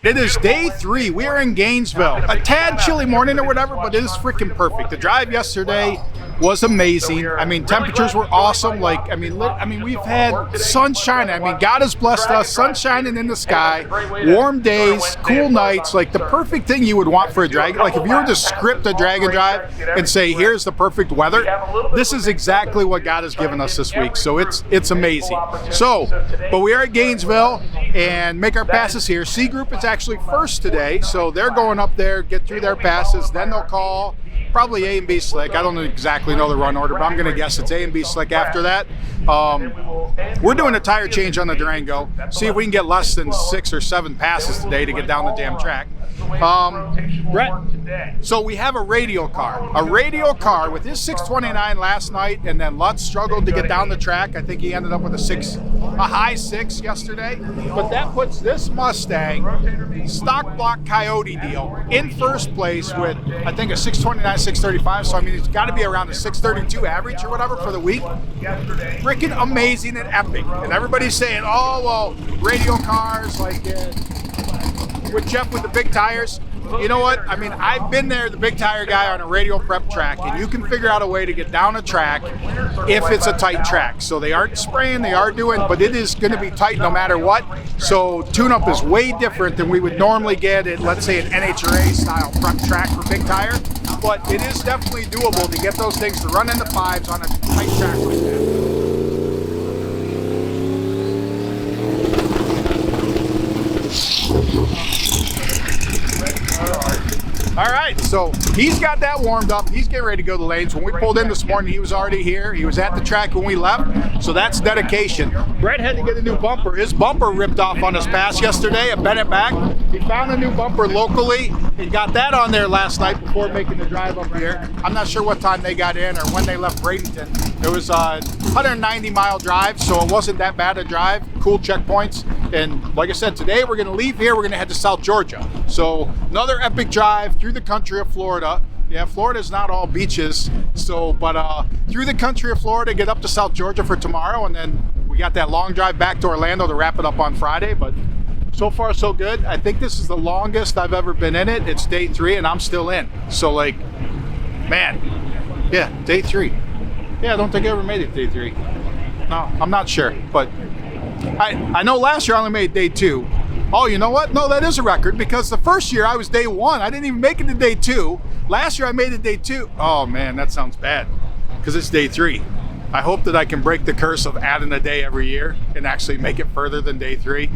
It is day 3. We are in Gainesville. A tad chilly morning or whatever, but it is freaking perfect. The drive yesterday was amazing. I mean, temperatures were awesome. Like, I mean, we've had sunshine. I mean, God has blessed us. Sun shining in the sky, warm days, cool nights. Like the perfect thing you would want for a drag. Like if you were to script a drag and drive and say, here's the perfect weather, this is exactly what God has given us this week. So it's amazing. So, but we are at Gainesville and make our passes here. C Group is actually first today, so they're going up there, get through their passes, then they'll call probably A and B Slick. I don't exactly know the run order, but I'm going to guess it's A and B Slick after that. We're doing a tire change on the Durango. See if we can get less than 6 or 7 passes today to get down the damn track. Brett, so we have a radial car with his 629 last night, and then Lutz struggled to get down the track. I think he ended up with a high 6 yesterday, but that puts this Mustang stock block Coyote deal in first place with I think a 629, 635. So I mean, it's got to be around a 632 average or whatever for the week. Freaking amazing and epic, and everybody's saying, oh well, radial cars like with Jeff with the big tires. You know what? I mean, I've been there, the big tire guy on a radial prep track, and you can figure out a way to get down a track if it's a tight track. So they aren't spraying, they are doing, but it is going to be tight no matter what. So tune-up is way different than we would normally get at, let's say, an NHRA style prep track for big tire. But it is definitely doable to get those things to run in the 5s on a tight track like that. All right, so he's got that warmed up. He's getting ready to go to the lanes. When we pulled in this morning, he was already here. He was at the track when we left, so that's dedication. Brett had to get a new bumper. His bumper ripped off on his pass yesterday and bent it back. He found a new bumper locally and got that on there last night before making the drive up here. I'm not sure what time they got in or when they left Bradenton. It was a 190-mile drive, so it wasn't that bad a drive. Cool checkpoints. And like I said, today we're going to leave here. We're going to head to South Georgia. So another epic drive through the country of Florida. Yeah, Florida's not all beaches. So, but through the country of Florida, get up to South Georgia for tomorrow. And then we got that long drive back to Orlando to wrap it up on Friday. But so far, so good. I think this is the longest I've ever been in it. It's day 3 and I'm still in. So like, man, yeah, day 3. Yeah, I don't think I ever made it day 3. No, I'm not sure, but I know last year I only made day 2. Oh, you know what? No, that is a record because the first year I was day 1. I didn't even make it to day 2. Last year I made it day 2. Oh man, that sounds bad because it's day 3. I hope that I can break the curse of adding a day every year and actually make it further than day 3.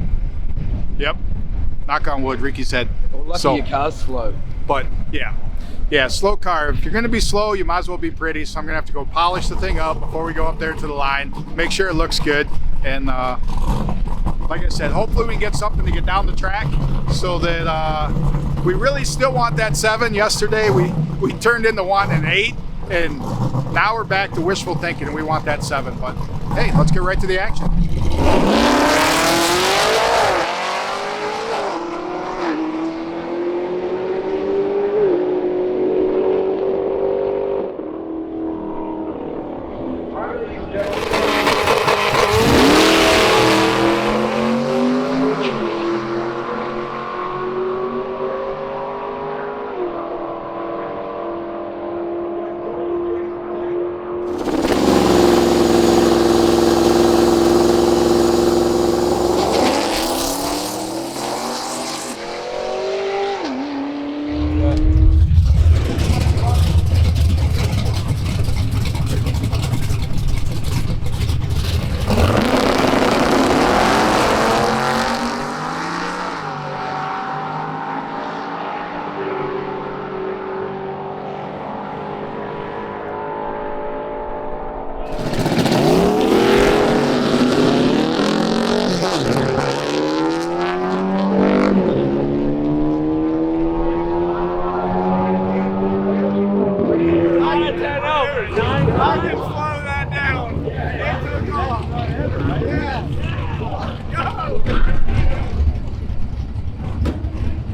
Yep. Knock on wood, Ricky said. Well, lucky your car's slow. But yeah, slow car. If you're going to be slow, you might as well be pretty. So I'm going to have to go polish the thing up before we go up there to the line, make sure it looks good. And like I said, hopefully we can get something to get down the track so that we really still want that 7. Yesterday we turned into wanting an 8, and now we're back to wishful thinking and we want that 7. But hey, let's get right to the action.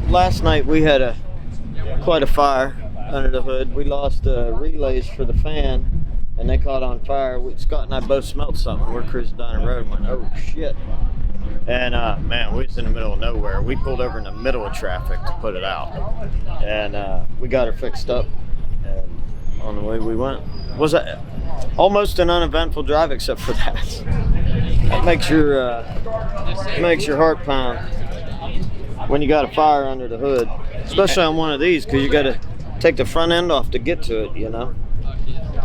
Last night we had quite a fire under the hood. We lost relays for the fan, and they caught on fire. Scott and I both smelled something. We're cruising down the road and went, oh shit. And man, we was in the middle of nowhere. We pulled over in the middle of traffic to put it out, and we got her fixed up. And on the way we went, was almost an uneventful drive except for that. That makes your heart pound when you got a fire under the hood, especially on one of these, because you got to take the front end off to get to it, you know.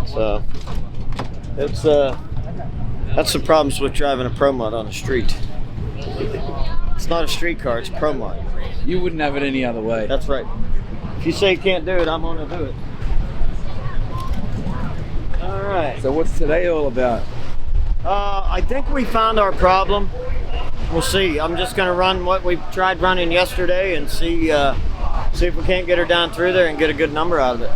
So it's that's the problems with driving a Pro Mod on the street. It's not a street car, it's a Pro Mod. You wouldn't have it any other way. That's right. If you say you can't do it, I'm gonna do it. All right. So what's today all about? I think we found our problem. We'll see. I'm just gonna run what we tried running yesterday and see if we can't get her down through there and get a good number out of it.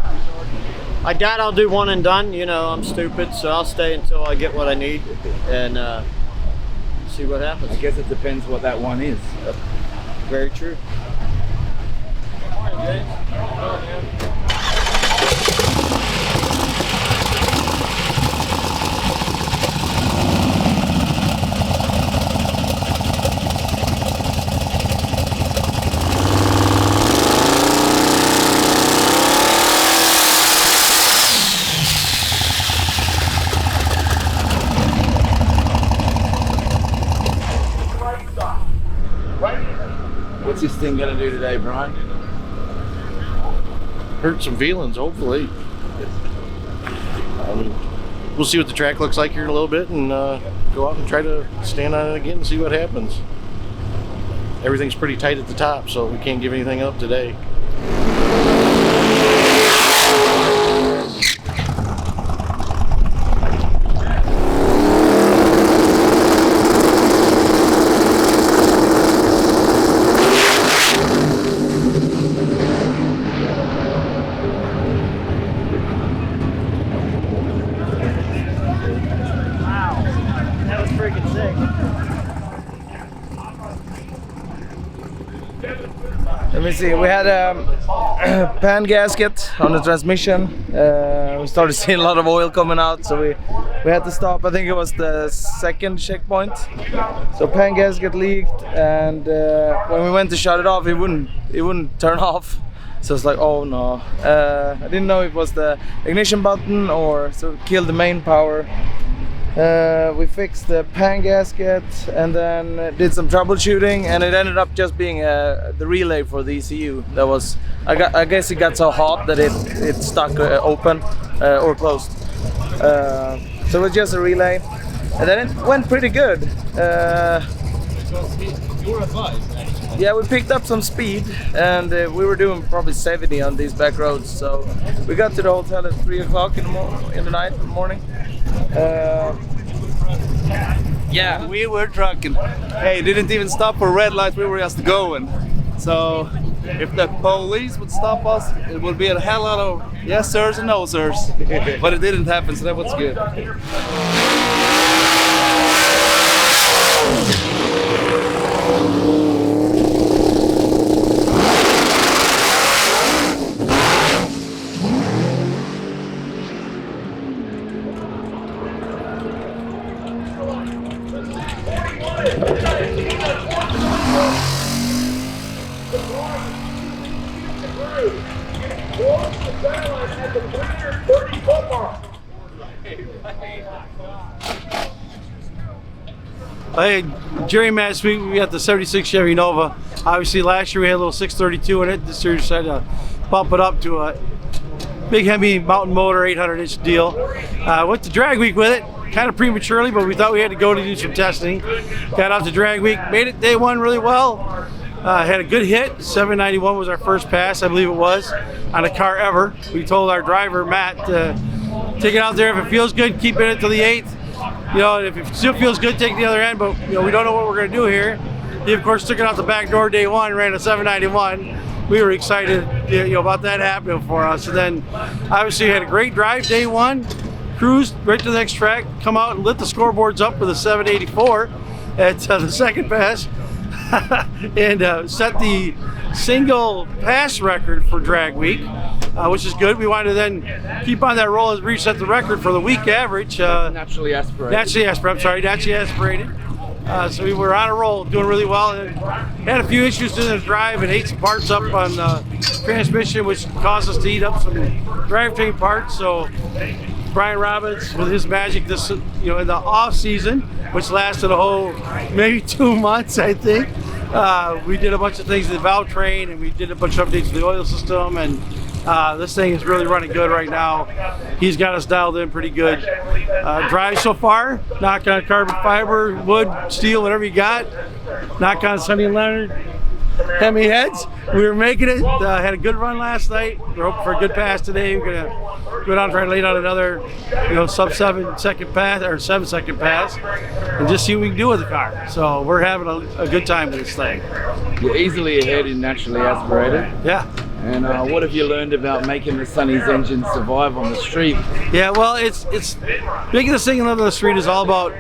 I doubt I'll do one and done. You know, I'm stupid, so I'll stay until I get what I need and see what happens. I guess it depends what that one is. Very true. Good morning, James. What's this thing gonna do today, Brian? Hurt some feelings, hopefully. We'll see what the track looks like here in a little bit and go out and try to stand on it again and see what happens. Everything's pretty tight at the top, so we can't give anything up today. Let me see, we had a pan gasket on the transmission. We started seeing a lot of oil coming out, so we had to stop. I think it was the second checkpoint. So pan gasket leaked, and when we went to shut it off, it wouldn't turn off. So it's like, oh no. I didn't know it was the ignition button or so it killed the main power. We fixed the pan gasket and then did some troubleshooting, and it ended up just being the relay for the ECU. That was, I guess it got so hot that it stuck open or closed. So it was just a relay, and then it went pretty good. Yeah, we picked up some speed, and we were doing probably 70 on these back roads. So we got to the hotel at 3 o'clock in the morning. Yeah, we were trucking. Hey, didn't even stop for red lights, we were just going. So if the police would stop us, it would be a hell lot of yes sirs and no sirs. But it didn't happen, so that was good. Hey, Jerry Matt, we got the 76 Chevy Nova. Obviously last year we had a little 632 in it. This year we decided to bump it up to a big heavy mountain motor 800-inch deal. Went to drag week with it, kind of prematurely, but we thought we had to go to do some testing. Got out to drag week, made it day one really well. Had a good hit. 791 was our first pass, I believe it was, on a car ever. We told our driver, Matt, take it out there. If it feels good, keep it to the 8th. You know, if it still feels good, take the other end, but you know, we don't know what we're gonna do here. He of course took it out the back door day one, ran a 791. We were excited, you know, about that happening for us. And then obviously had a great drive day one, cruised right to the next track, come out and lit the scoreboards up with a 784 at the second pass. And set the single pass record for drag week, which is good. We wanted to then keep on that roll and reset the record for the week average. Naturally aspirated. Naturally aspirated. So we were on a roll, doing really well. And had a few issues in the drive and ate some parts up on the transmission, which caused us to eat up some drivetrain parts. So Brian Robbins, with his magic, this in the off season, which lasted a whole maybe 2 months, I think. We did a bunch of things to the valve train, and we did a bunch of updates to the oil system, and this thing is really running good right now. He's got us dialed in pretty good. Drive so far, knock on carbon fiber, wood, steel, whatever you got. Knock on Sonny and Leonard, Hemi heads. We were making it. Had a good run last night. We're hoping for a good pass today. We're gonna go down and try to lay down another, sub 7 second pass or 7 second pass, and just see what we can do with the car. So we're having a good time with this thing. You're easily ahead in naturally aspirated. Yeah. And what have you learned about making the Sonny's engine survive on the street? Yeah, well, it's making this thing on the street is all about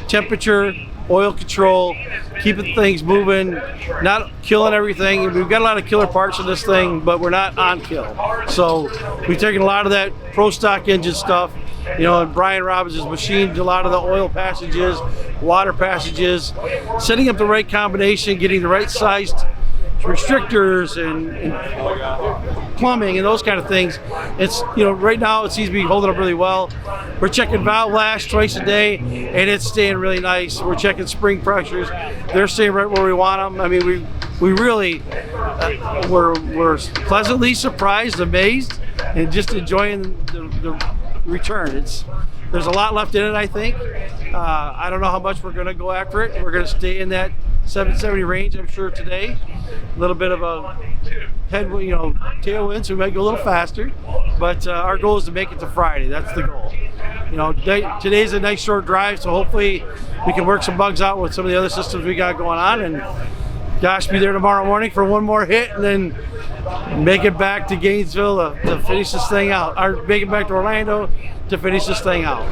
temperature, oil control, keeping things moving, not killing everything. We've got a lot of killer parts in this thing, but we're not on kill. So we've taken a lot of that pro stock engine stuff, and Brian Robbins has machined a lot of the oil passages, water passages, setting up the right combination, getting the right sized restrictors and plumbing and those kind of things. It's right now it seems to be holding up really well. We're checking valve lash twice a day, and it's staying really nice. We're checking spring pressures; they're staying right where we want them. I mean, we really we're pleasantly surprised, amazed, and just enjoying the return. There's a lot left in it, I think. I don't know how much we're going to go after it. We're going to stay in that 770 range, I'm sure, today. A little bit of a headwind, tailwind, so we might go a little faster. But our goal is to make it to Friday. That's the goal. Today's a nice short drive, so hopefully we can work some bugs out with some of the other systems we got going on. And gosh, be there tomorrow morning for one more hit, and then make it back to Gainesville to finish this thing out. Or make it back to Orlando to finish this thing out.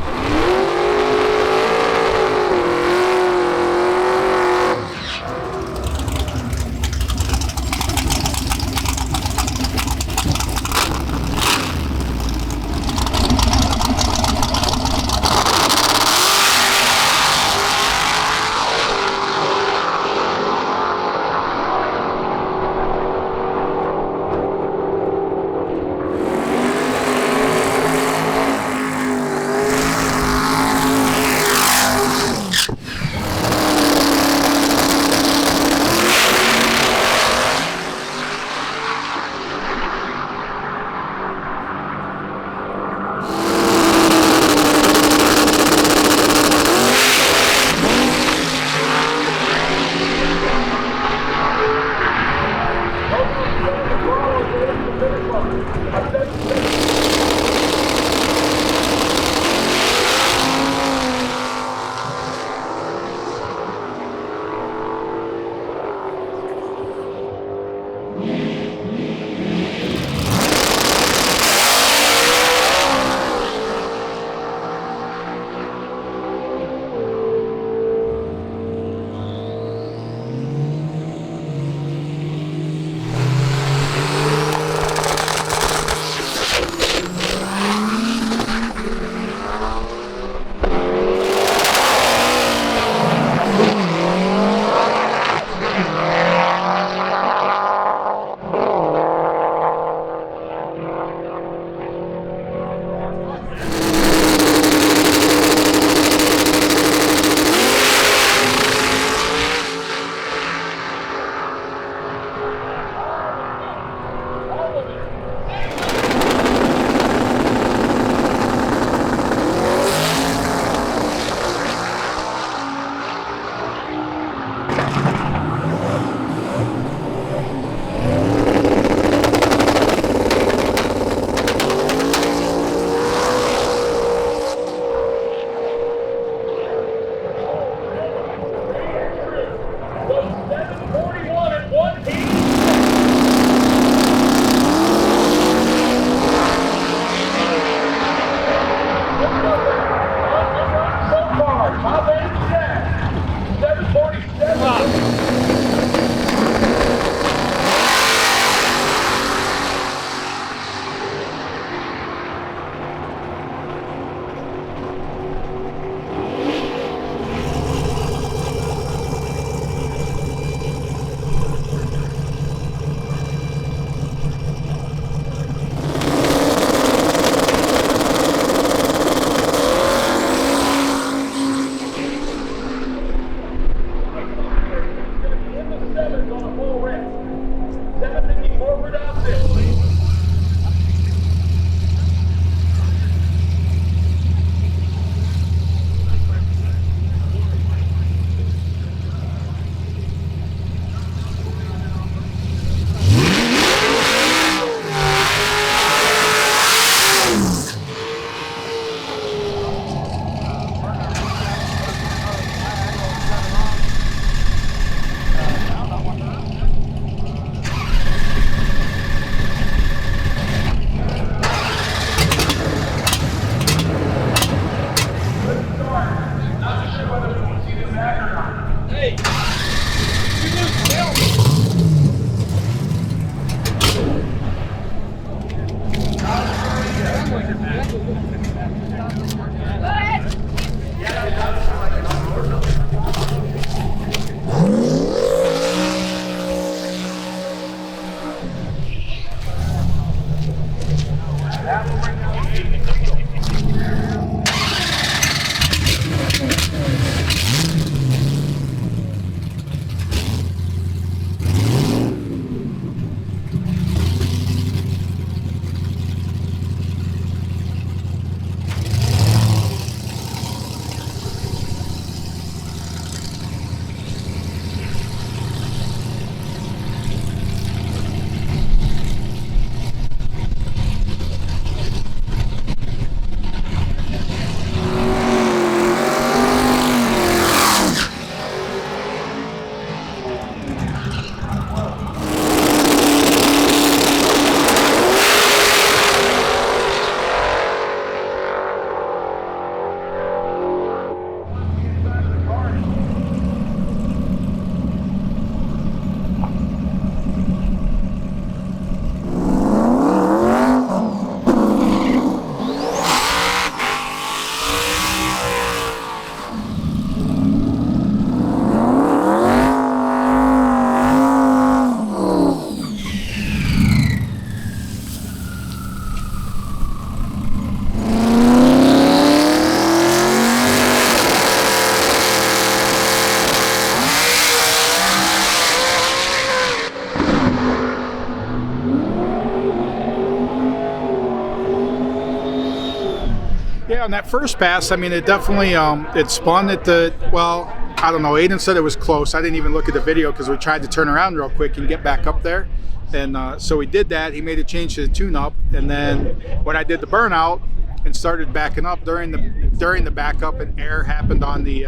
Yeah, on that first pass, I mean, it definitely it spun at the, well, I don't know. Aiden said it was close. I didn't even look at the video because we tried to turn around real quick and get back up there. And so he did that. He made a change to the tune-up, and then when I did the burnout and started backing up during the backup, and air happened on the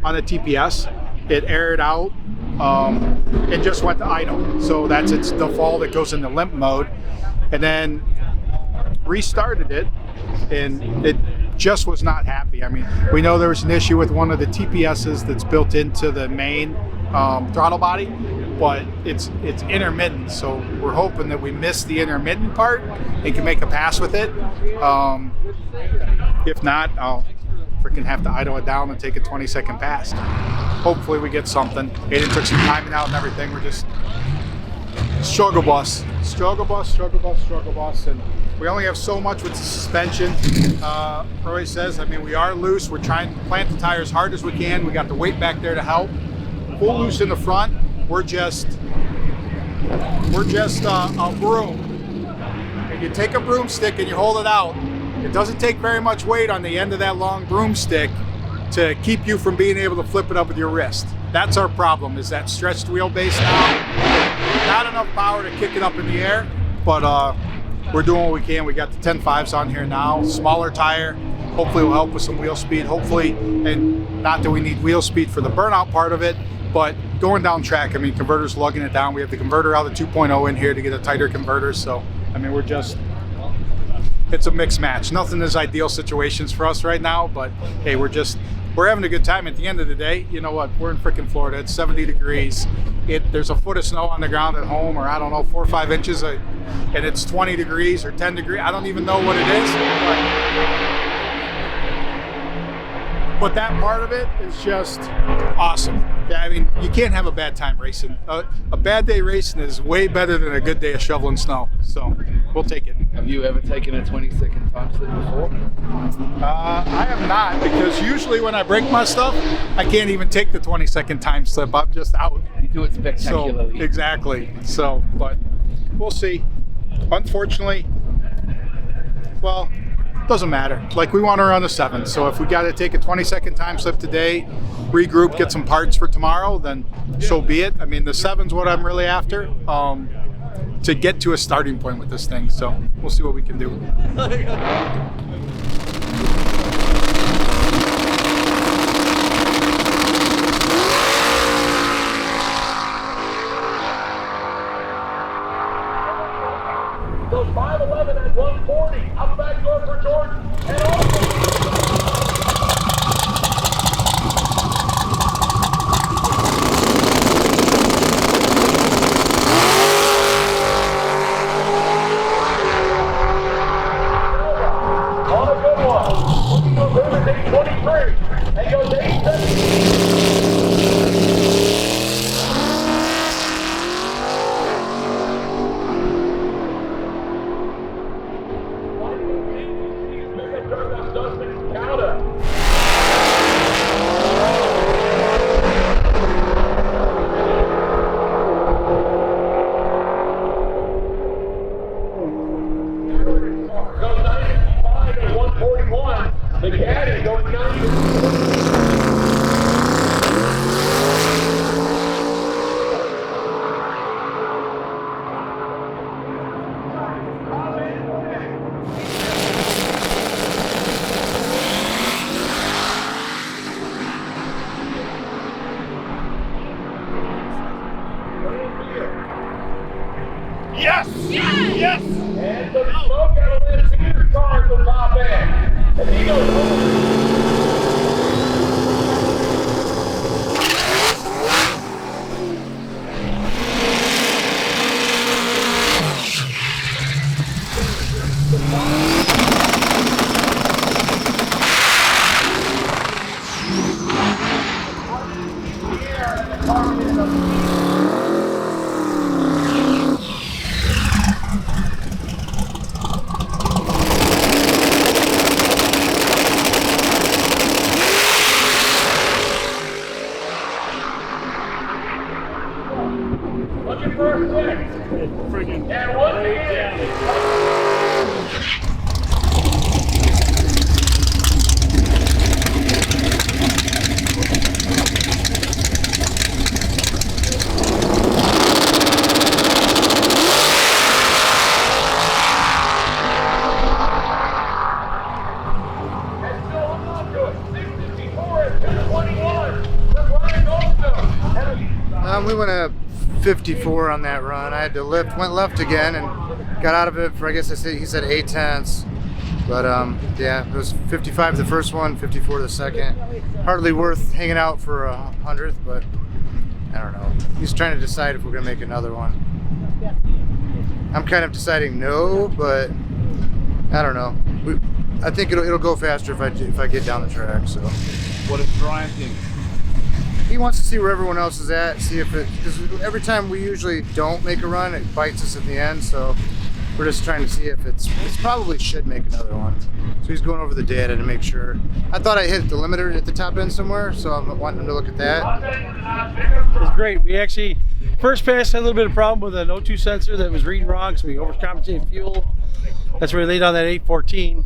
TPS. It aired out and just went to idle. So that's its default. It goes into limp mode, and then restarted it, and it just was not happy. I mean, we know there was an issue with one of the TPSs that's built into the main throttle body, but it's intermittent. So we're hoping that we missed the intermittent part and can make a pass with it. If not, I'll freaking have to idle it down and take a 20-second pass. Hopefully we get something. Aiden took some timing out and everything. We're just struggle bus, and we only have so much with the suspension. Roy says, I mean, we are loose. We're trying to plant the tires as hard as we can. We got the weight back there to help. Full loose in the front. We're just a broom. And you take a broomstick and you hold it out. It doesn't take very much weight on the end of that long broomstick to keep you from being able to flip it up with your wrist. That's our problem, is that stretched wheelbase now. Not enough power to kick it up in the air, but we're doing what we can. We got the 10.5s on here now, smaller tire. Hopefully will help with some wheel speed, hopefully, and not that we need wheel speed for the burnout part of it, but going down track, I mean, converter's lugging it down. We have the converter out of 2.0 in here to get a tighter converter, so, I mean, it's a mixed match. Nothing is ideal situations for us right now, but hey, we're having a good time. At the end of the day, you know what? We're in freaking Florida. It's 70 degrees. There's a foot of snow on the ground at home, or I don't know, 4 or 5 inches, and it's 20 degrees or 10 degrees. I don't even know what it is. But that part of it is just awesome. Yeah, I mean, you can't have a bad time racing. A bad day racing is way better than a good day of shoveling snow. So we'll take it. Have you ever taken a 20-second time slip before? I have not, because usually when I break my stuff, I can't even take the 20-second time slip. I'm just out. You do it spectacularly. So, exactly. So, but we'll see. Unfortunately, well, doesn't matter. Like, we want to run a 7, so if we got to take a 20-second time slip today, regroup, get some parts for tomorrow, then so be it. I mean, the 7's what I'm really after, to get to a starting point with this thing. So we'll see what we can do. Goes 511 at 140. Up back door for Jordan. And also. On a good one. Looking for Rivers 823. And goes 817. Yes! Yes! And the smoke out of this huge car at the top end. And he goes home. Looking for a six. Freaking and once again. We went a 54 on that run. I had to went left again and got out of it for, I guess he said 8/10. But yeah, it was 55 the first one, 54 the second. Hardly worth hanging out for a 100th, but I don't know. He's trying to decide if we're gonna make another one. I'm kind of deciding no, but I don't know. I think it'll go faster if I get down the track. So. What does Brian think? He wants to see where everyone else is at, see if because every time we usually don't make a run, it bites us at the end. So we're just trying to see if it's probably should make another one. So he's going over the data to make sure. I thought I hit the limiter at the top end somewhere, so I'm wanting him to look at that. It was great. We actually, first pass had a little bit of problem with an O2 sensor that was reading wrong, so we overcompensated fuel. That's where we laid on that 814.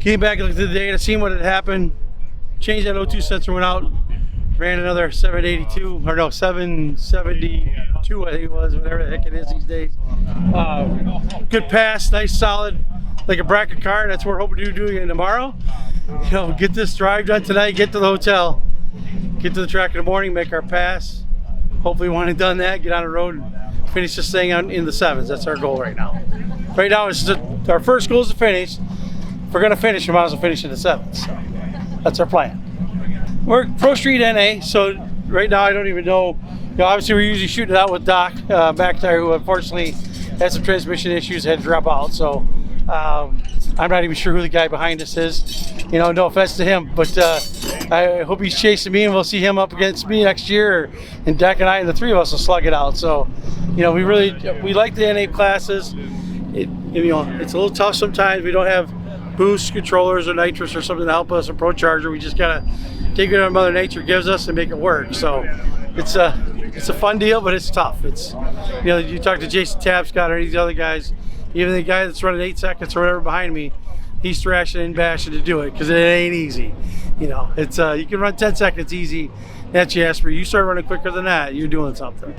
Came back and looked at the data, seen what had happened, changed that O2 sensor, went out, ran another 782, or no, 772 I think it was, whatever the heck it is these days. Good pass, nice solid, like a bracket car. That's what we're hoping to do again tomorrow. You know, get this drive done tonight, get to the hotel, get to the track in the morning, make our pass. Hopefully we want to done that, get on the road and finish this thing in the 7s. That's our goal right now. Right now, it's just, our first goal is to finish. If we're gonna finish, we might as well finish in the 7s. So that's our plan. We're Pro Street NA, so right now I don't even know. You know, obviously we're usually shooting it out with Doc back there, who unfortunately had some transmission issues, had to drop out. So I'm not even sure who the guy behind us is. You know, no offense to him, but I hope he's chasing me, and we'll see him up against me next year. And Doc and I, and the three of us will slug it out. So, you know, we like the NA classes. You know, it's a little tough sometimes. We don't have boost controllers or nitrous or something to help us, a Pro Charger. We just gotta take what Mother Nature gives us and make it work. So it's a fun deal, but it's tough. It's, you know, you talk to Jason Tapscott or these other guys, even the guy that's running 8 seconds or whatever behind me, he's thrashing and bashing to do it because it ain't easy. You know, it's you can run 10 seconds easy. That's you ask for. You start running quicker than that, you're doing something.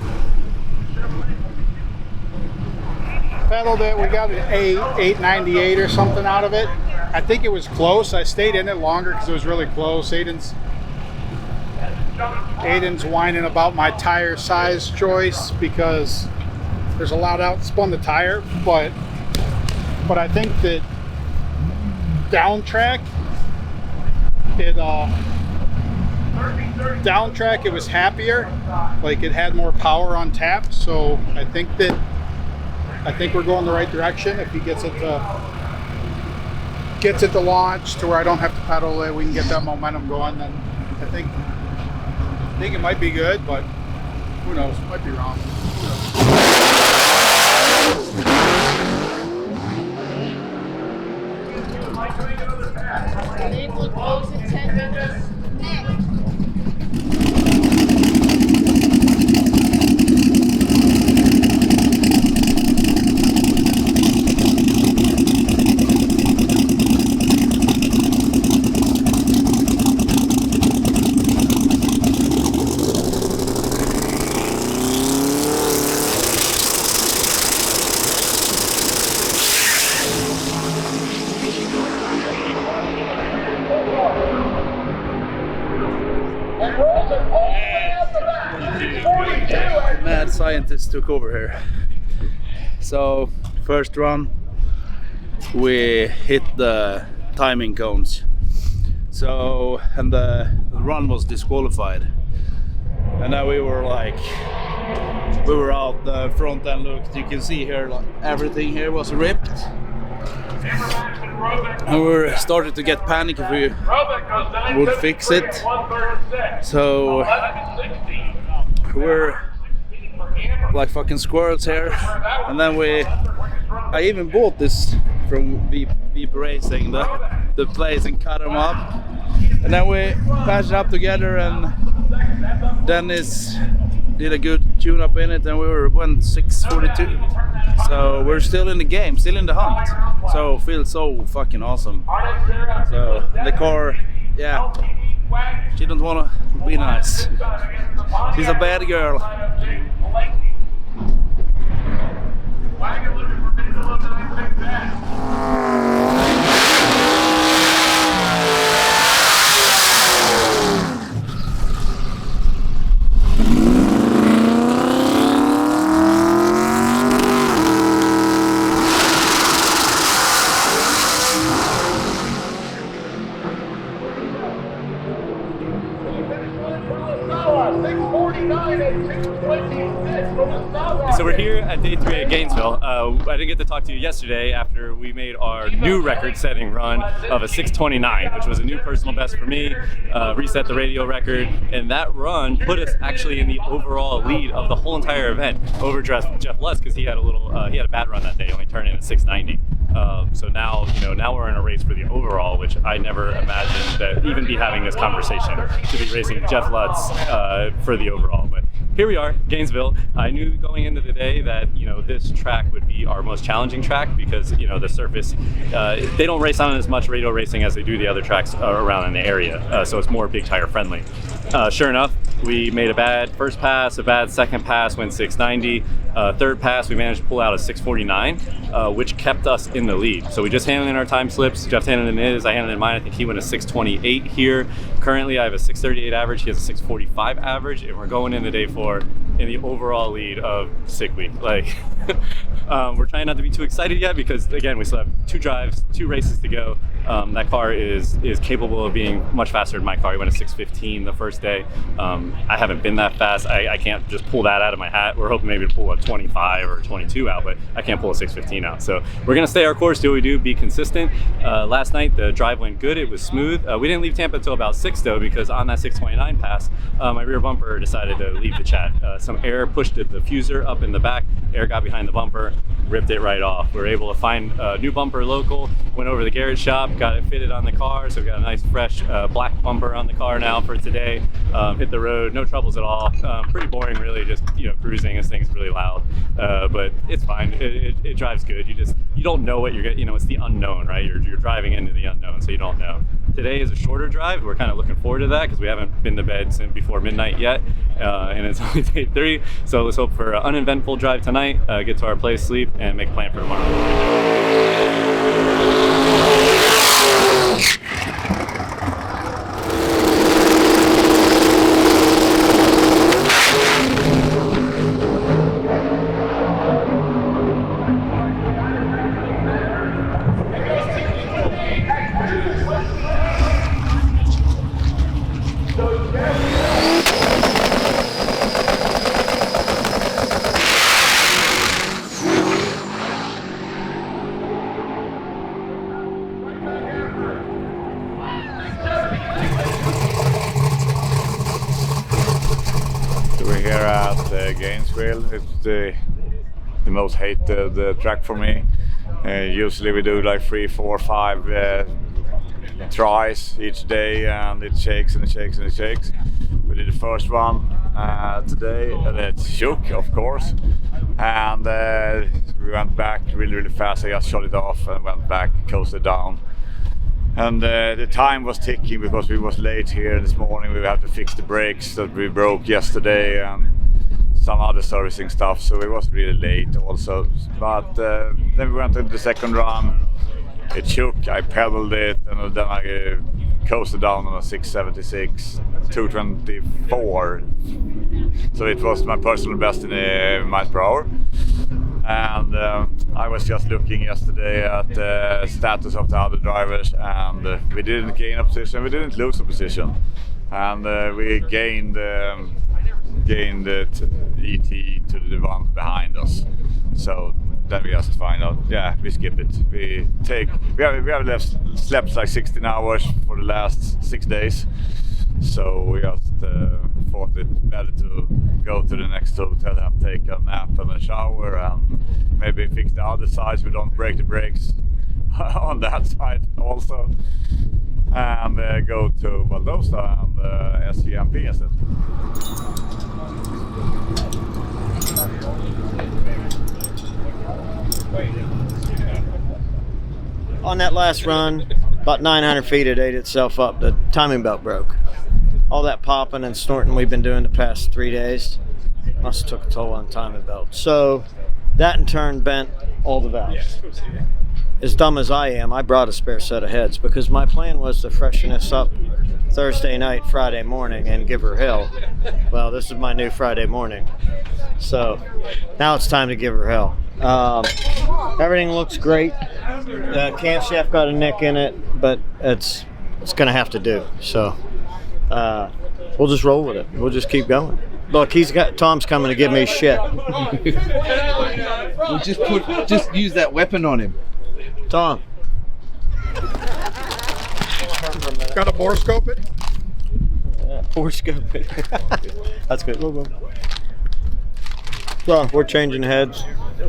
Pedaled it, we got an 898 or something out of it. I think it was close. I stayed in it longer because it was really close. Aiden's whining about my tire size choice because there's a lot out, spun the tire, but I think that down track it was happier, like it had more power on tap. So I think we're going the right direction. If he gets it to launch to where I don't have to pedal it, we can get that momentum going, then I think it might be good, but who knows, might be wrong. They will close in 10 minutes. Mad scientist took over here. So first run we hit the timing cones, so and the run was disqualified, and then we were out the front end looked, you can see here like everything here was ripped, and we started to get panic if we would fix it. So we're like fucking squirrels here, and then I even bought this from Veep Racing, the place, and cut them up, and then we patched it up together, and Dennis did a good tune up in it, and we went 642. So we're still in the game, still in the hunt. So feels so fucking awesome. So the car, yeah, she don't wanna be nice. She's a bad girl. So we're here at day 3 at Gainesville. I didn't get to talk to you yesterday after we made our new record-setting run of a 6:29, which was a new personal best for me, reset the radio record, and that run put us actually in the overall lead of the whole entire event over Jeff Lutz, because he had a bad run that day, only turned in at 6:90. So now we're in a race for the overall, which I never imagined that even be having this conversation to be racing Jeff Lutz for the overall. But here we are, Gainesville. I knew going into the day that this track would be our most challenging track because the surface, they don't race on it as much radio racing as they do the other tracks around in the area, so it's more big tire friendly. Sure enough, we made a bad first pass, a bad second pass, went 690. Third pass, we managed to pull out a 649, which kept us in the lead. So we just handed in our time slips. Jeff handed in his, I handed in mine. I think he went a 628 here. Currently, I have a 638 average. He has a 645 average, and we're going in the day 4 in the overall lead of Sick Week. Like, we're trying not to be too excited yet because, again, we still have 2 drives, 2 races to go. That car is capable of being much faster than my car. He went a 615 the first day. I haven't been that fast. I can't just pull that out of my hat. We're hoping maybe to pull a 25 or 22 out, but I can't pull a 615 out. So we're gonna stay our course, do what we do, be consistent. Last night the drive went good, it was smooth. We didn't leave Tampa until about 6 though, because on that 629 pass, my rear bumper decided to leave the chat. Some air pushed the diffuser up in the back, air got behind the bumper, ripped it right off. We were able to find a new bumper local, went over to the garage shop, got it fitted on the car, so we got a nice fresh black bumper on the car now for today. Hit the road, no troubles at all. Pretty boring really, just cruising. This thing's really loud, but it's fine. It drives good. You don't know what you're getting. It's the unknown, right? You're driving into the unknown, so you don't know. Today is a shorter drive. We're kind of looking forward to that because we haven't been to bed since before midnight yet, and it's only day 3. So let's hope for an uneventful drive tonight, get to our place, sleep, and make a plan for tomorrow. Gainesville. It's the most hated track for me. Usually we do like 3, 4, 5 tries each day, and it shakes and it shakes and it shakes. We did the first one today, and it shook, of course. And we went back really fast. I just shut it off and went back, coasted down. And the time was ticking because we was late here this morning. We had to fix the brakes that we broke yesterday and some other servicing stuff, so it was really late also. But then we went to the second run. It shook, I pedaled it, and then I coasted down on a 676, 224. So it was my personal best in miles per hour. And I was just looking yesterday at the status of the other drivers, and we didn't gain a position, we didn't lose a position. And we gained ET to the one behind us. So then we just find out, we skip it. We have slept like 16 hours for the last 6 days. So we just thought it better to go to the next hotel and take a nap and a shower and maybe fix the other side so we don't break the brakes on that side also. And go to Valdosta and SGMP instead. On that last run, about 900 feet, it ate itself up. The timing belt broke. All that popping and snorting we've been doing the past 3 days must have took a toll on the timing belt. So that in turn bent all the valves. As dumb as I am, I brought a spare set of heads because my plan was to freshen this up Thursday night, Friday morning, and give her hell. Well, this is my new Friday morning. So now it's time to give her hell. Everything looks great. The camshaft got a nick in it, but it's going to have to do. So we'll just roll with it. We'll just keep going. Look, Tom's coming to give me shit. Well, just use that weapon on him. Tom. Got to bore scope it? Bore scope it. That's good. So we're changing heads,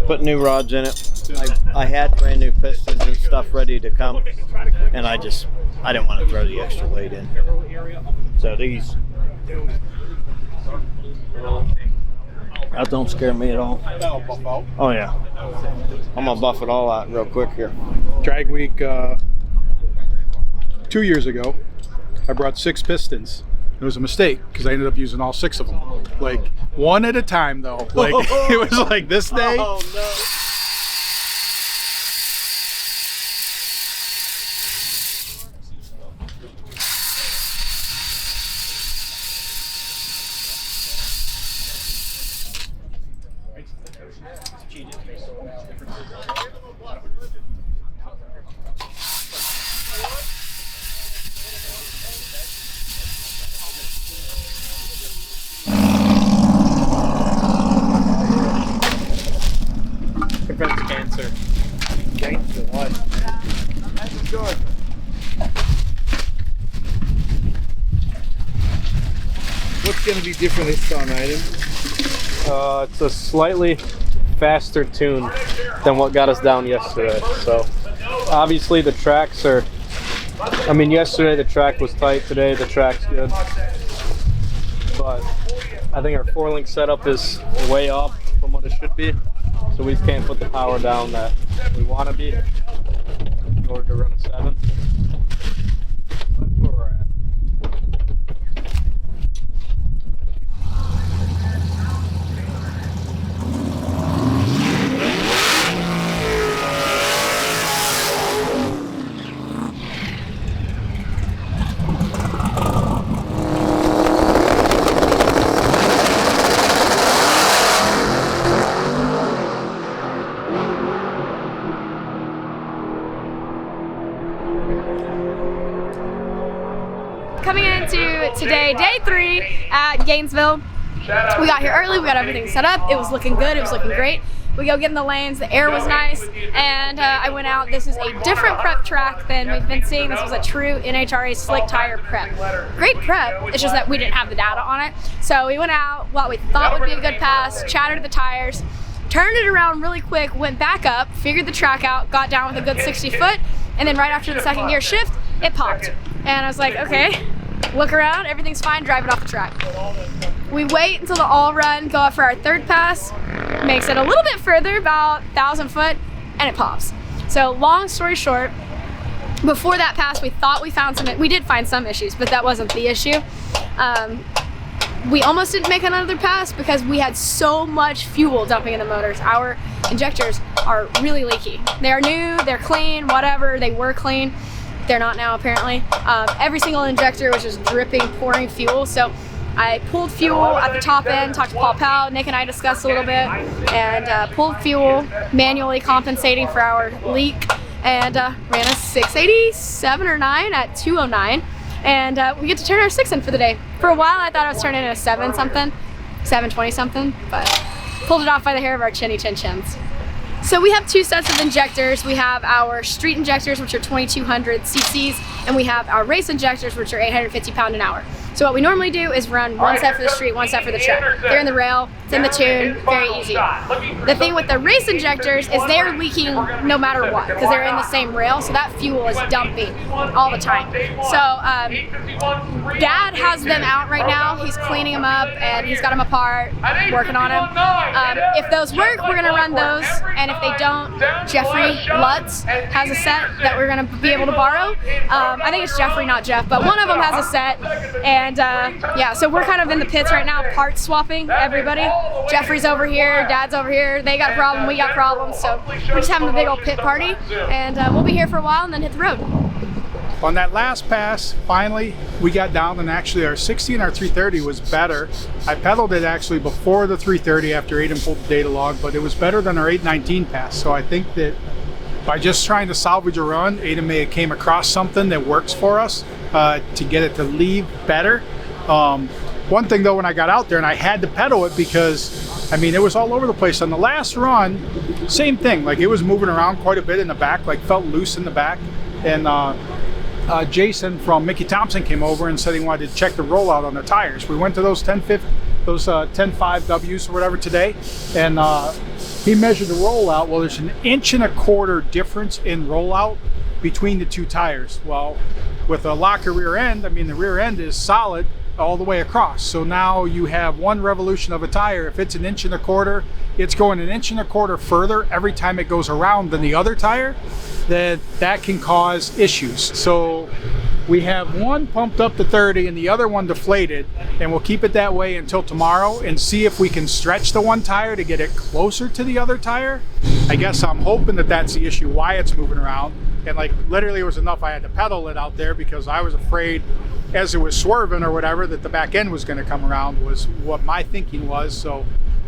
putting new rods in it. I had brand new pistons and stuff ready to come, and I didn't want to throw the extra weight in. So these, that don't scare me at all. Oh yeah, I'm gonna buff it all out real quick here. Drag week 2 years ago, I brought 6 pistons. It was a mistake because I ended up using all 6 of them. Like one at a time though. Like it was like this day. Oh no. Prevents cancer. Cancer, what? That's good. What's going to be different this time, Aiden? It's a slightly faster tune than what got us down yesterday. So obviously the tracks are, I mean, yesterday the track was tight, today the track's good. But I think our 4-link setup is way off from what it should be. So we can't put the power down that we want to be in order to run a 7. That's where we're at. Coming into today, day 3 at Gainesville. We got here early, we got everything set up. It was looking good, it was looking great. We go get in the lanes, the air was nice, and I went out. This is a different prep track than we've been seeing. This was a true NHRA slick tire prep. Great prep, it's just that we didn't have the data on it. So we went out, what we thought would be a good pass, chattered the tires, turned it around really quick, went back up, figured the track out, got down with a good 60 foot, and then right after the second gear shift, it popped. And I was like, okay, look around, everything's fine, drive it off the track. We wait until the all run, go up for our 3rd pass, makes it a little bit further, about 1,000 foot, and it pops. So long story short, before that pass, we thought we found we did find some issues, but that wasn't the issue. We almost didn't make another pass because we had so much fuel dumping in the motors. Our injectors are really leaky. They're new, they're clean, whatever, they were clean. They're not now, apparently. Every single injector was just dripping, pouring fuel. So I pulled fuel at the top end, talked to Paul Powell, Nick and I discussed a little bit, and pulled fuel, manually compensating for our leak, and ran a 687 or 9 at 209. And we get to turn our 6 in for the day. For a while, I thought I was turning in a 7 something, 720 something, but pulled it off by the hair of our chinny chin chins. So we have 2 sets of injectors. We have our street injectors, which are 2,200 cc's, and we have our race injectors, which are 850 pound an hour. So what we normally do is run 1 set for the street, 1 set for the track. They're in the rail, it's in the tune, very easy. The thing with the race injectors is they're leaking no matter what, because they're in the same rail, so that fuel is dumping all the time. So Dad has them out right now. He's cleaning them up, and he's got them apart, working on them. If those work, we're gonna run those, and if they don't, Jeffrey Lutz has a set that we're gonna be able to borrow. I think it's Jeffrey, not Jeff, but one of them has a set, and yeah, so we're kind of in the pits right now, part swapping everybody. Jeffrey's over here, Dad's over here, they got a problem, we got problems, so we're just having a big old pit party, and we'll be here for a while and then hit the road. On that last pass, finally, we got down, and actually our 60 and our 330 was better. I pedaled it actually before the 330 after Aiden pulled the data log, but it was better than our 819 pass. So I think that by just trying to salvage a run, Aiden may have came across something that works for us to get it to leave better. One thing though, when I got out there and I had to pedal it because, I mean, it was all over the place. On the last run, same thing. Like it was moving around quite a bit in the back, like felt loose in the back. And Jason from Mickey Thompson came over and said he wanted to check the rollout on the tires. We went to those 10.5 Ws or whatever today, and he measured the rollout. Well, there's an 1.25 inch difference in rollout between the two tires. Well, with a locker rear end, I mean, the rear end is solid all the way across. So now you have one revolution of a tire. If it's 1.25 inches, it's going 1.25 inches further every time it goes around than the other tire. That can cause issues. So we have one pumped up to 30 and the other one deflated, and we'll keep it that way until tomorrow and see if we can stretch the one tire to get it closer to the other tire. I guess I'm hoping that that's the issue, why it's moving around. And like literally it was enough I had to pedal it out there because I was afraid as it was swerving or whatever that the back end was going to come around, was what my thinking was. So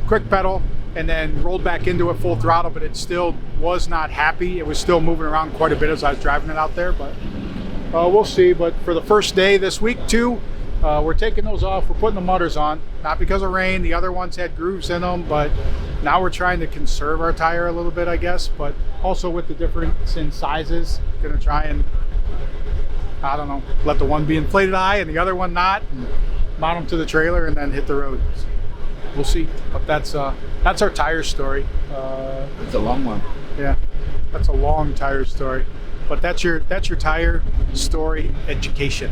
quick pedal and then rolled back into it full throttle, but it still was not happy. It was still moving around quite a bit as I was driving it out there, but we'll see. But for the first day this week too, we're taking those off. We're putting the mudders on, not because of rain. The other ones had grooves in them, but now we're trying to conserve our tire a little bit, I guess, but also with the difference in sizes, gonna try and, I don't know, let the one be inflated high and the other one not, and mount them to the trailer and then hit the road. We'll see. But that's our tire story. It's a long one. Yeah, that's a long tire story. But that's your tire story education.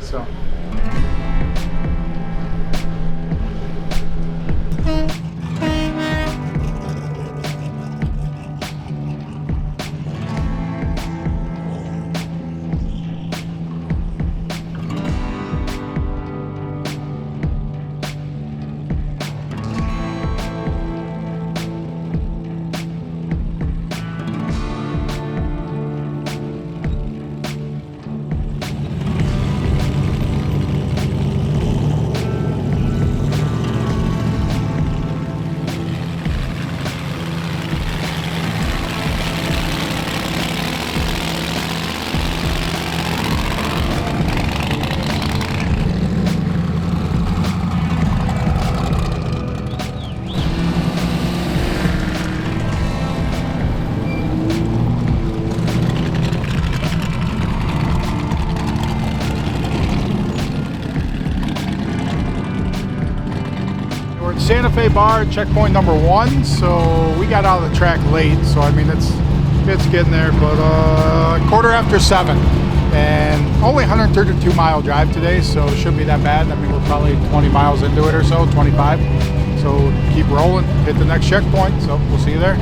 So. Santa Fe bar, checkpoint number 1. So we got out of the track late. So I mean, it's getting there, but 7:15, and only 132 mile drive today, so it shouldn't be that bad. I mean, we're probably 20 miles into it or so, 25. So keep rolling, hit the next checkpoint. So we'll see you there.